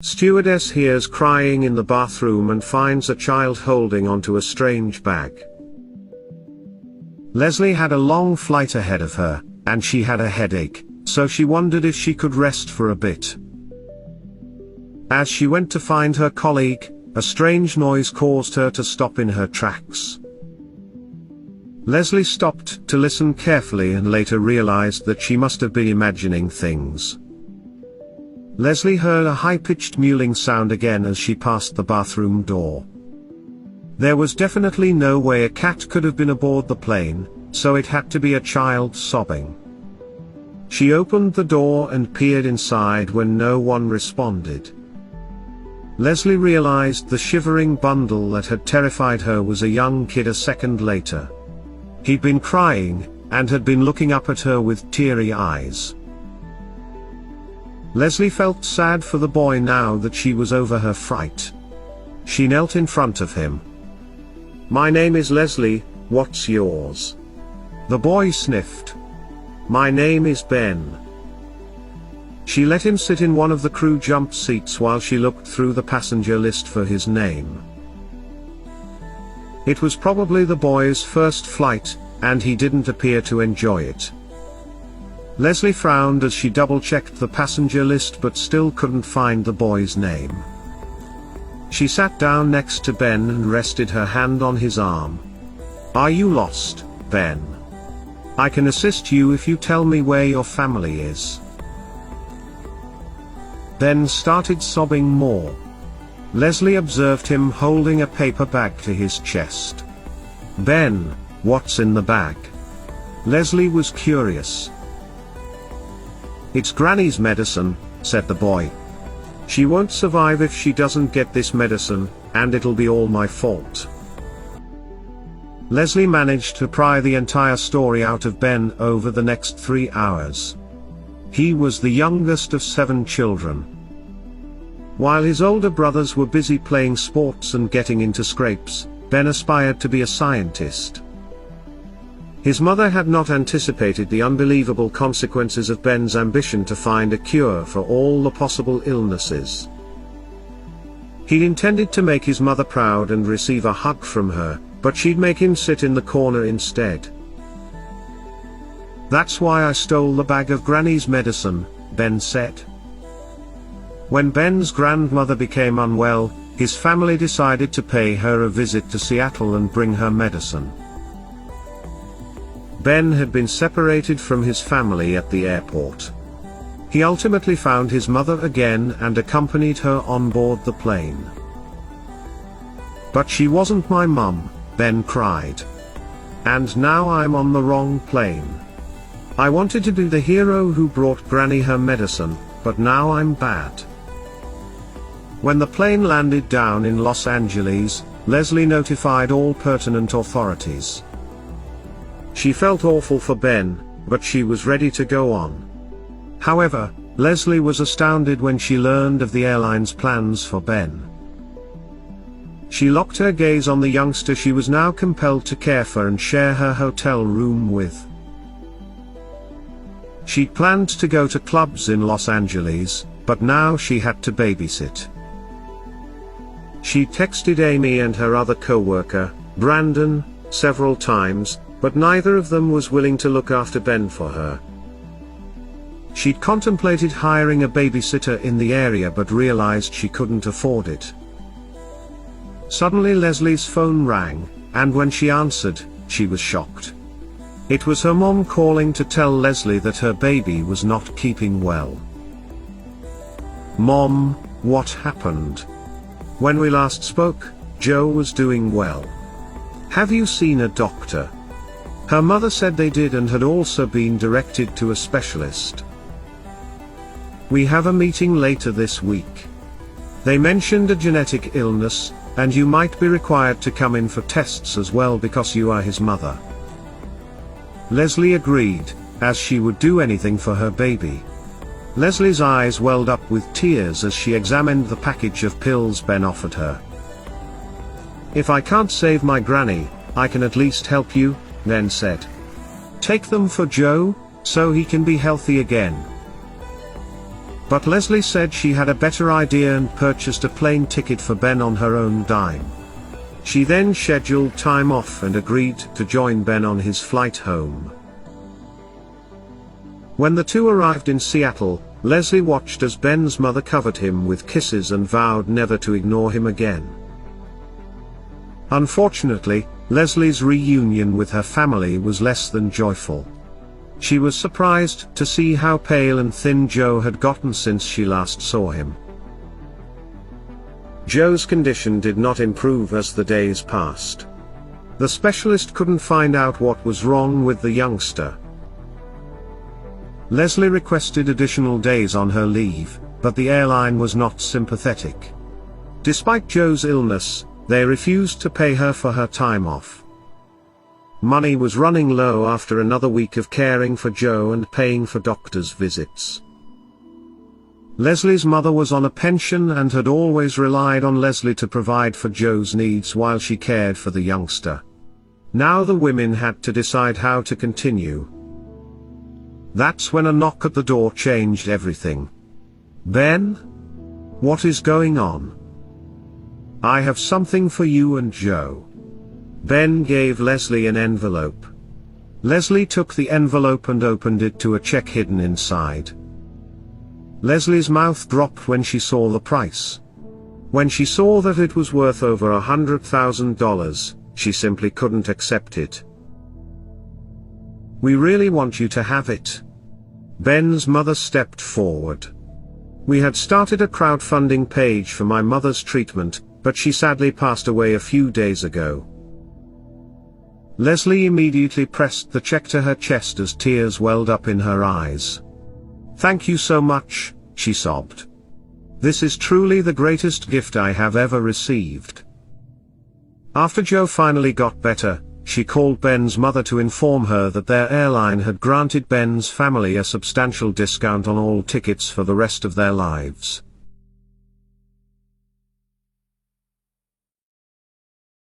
Stewardess hears crying in the bathroom and finds a child holding onto a strange bag. Leslie had a long flight ahead of her, and she had a headache, so she wondered if she could rest for a bit. As she went to find her colleague, a strange noise caused her to stop in her tracks. Leslie stopped to listen carefully and later realized that she must have been imagining things. Leslie heard a high-pitched mewling sound again as she passed the bathroom door. There was definitely no way a cat could have been aboard the plane, so it had to be a child sobbing. She opened the door and peered inside when no one responded. Leslie realized the shivering bundle that had terrified her was a young kid a second later. He'd been crying, and had been looking up at her with teary eyes. Leslie felt sad for the boy now that she was over her fright. She knelt in front of him. "My name is Leslie, what's yours?" The boy sniffed. "My name is Ben." She let him sit in one of the crew jump seats while she looked through the passenger list for his name. It was probably the boy's first flight, and he didn't appear to enjoy it. Leslie frowned as she double-checked the passenger list but still couldn't find the boy's name. She sat down next to Ben and rested her hand on his arm. "Are you lost, Ben? I can assist you if you tell me where your family is." Ben started sobbing more. Leslie observed him holding a paper bag to his chest. "Ben, what's in the bag?" Leslie was curious. "It's Granny's medicine," said the boy. "She won't survive if she doesn't get this medicine, and it'll be all my fault." Leslie managed to pry the entire story out of Ben over the next 3 hours. He was the youngest of 7 children. While his older brothers were busy playing sports and getting into scrapes, Ben aspired to be a scientist. His mother had not anticipated the unbelievable consequences of Ben's ambition to find a cure for all the possible illnesses. He'd intended to make his mother proud and receive a hug from her, but she'd make him sit in the corner instead. "That's why I stole the bag of Granny's medicine," Ben said. When Ben's grandmother became unwell, his family decided to pay her a visit to Seattle and bring her medicine. Ben had been separated from his family at the airport. He ultimately found his mother again and accompanied her on board the plane. "But she wasn't my mum," Ben cried. "And now I'm on the wrong plane. I wanted to be the hero who brought Granny her medicine, but now I'm bad." When the plane landed down in Los Angeles, Leslie notified all pertinent authorities. She felt awful for Ben, but she was ready to go on. However, Leslie was astounded when she learned of the airline's plans for Ben. She locked her gaze on the youngster she was now compelled to care for and share her hotel room with. She'd planned to go to clubs in Los Angeles, but now she had to babysit. She texted Amy and her other co-worker, Brandon, several times, but neither of them was willing to look after Ben for her. She'd contemplated hiring a babysitter in the area but realized she couldn't afford it. Suddenly Leslie's phone rang, and when she answered, she was shocked. It was her mom calling to tell Leslie that her baby was not keeping well. "Mom, what happened? When we last spoke, Joe was doing well. Have you seen a doctor?" Her mother said they did and had also been directed to a specialist. "We have a meeting later this week. They mentioned a genetic illness, and you might be required to come in for tests as well because you are his mother." Leslie agreed, as she would do anything for her baby. Leslie's eyes welled up with tears as she examined the package of pills Ben offered her. "If I can't save my granny, I can at least help you," Ben said. "Take them for Joe, so he can be healthy again." But Leslie said she had a better idea and purchased a plane ticket for Ben on her own dime. She then scheduled time off and agreed to join Ben on his flight home. When the two arrived in Seattle, Leslie watched as Ben's mother covered him with kisses and vowed never to ignore him again. Unfortunately, Leslie's reunion with her family was less than joyful. She was surprised to see how pale and thin Joe had gotten since she last saw him. Joe's condition did not improve as the days passed. The specialist couldn't find out what was wrong with the youngster. Leslie requested additional days on her leave, but the airline was not sympathetic. Despite Joe's illness, they refused to pay her for her time off. Money was running low after another week of caring for Joe and paying for doctor's visits. Leslie's mother was on a pension and had always relied on Leslie to provide for Joe's needs while she cared for the youngster. Now the women had to decide how to continue. That's when a knock at the door changed everything. "Ben? What is going on? I have something for you and Joe." Ben gave Leslie an envelope. Leslie took the envelope and opened it to a check hidden inside. Leslie's mouth dropped when she saw the price. When she saw that it was worth over $100,000, she simply couldn't accept it. "We really want you to have it." Ben's mother stepped forward. "We had started a crowdfunding page for my mother's treatment, but she sadly passed away a few days ago." Leslie immediately pressed the check to her chest as tears welled up in her eyes. "Thank you so much," she sobbed. "This is truly the greatest gift I have ever received." After Joe finally got better, she called Ben's mother to inform her that their airline had granted Ben's family a substantial discount on all tickets for the rest of their lives.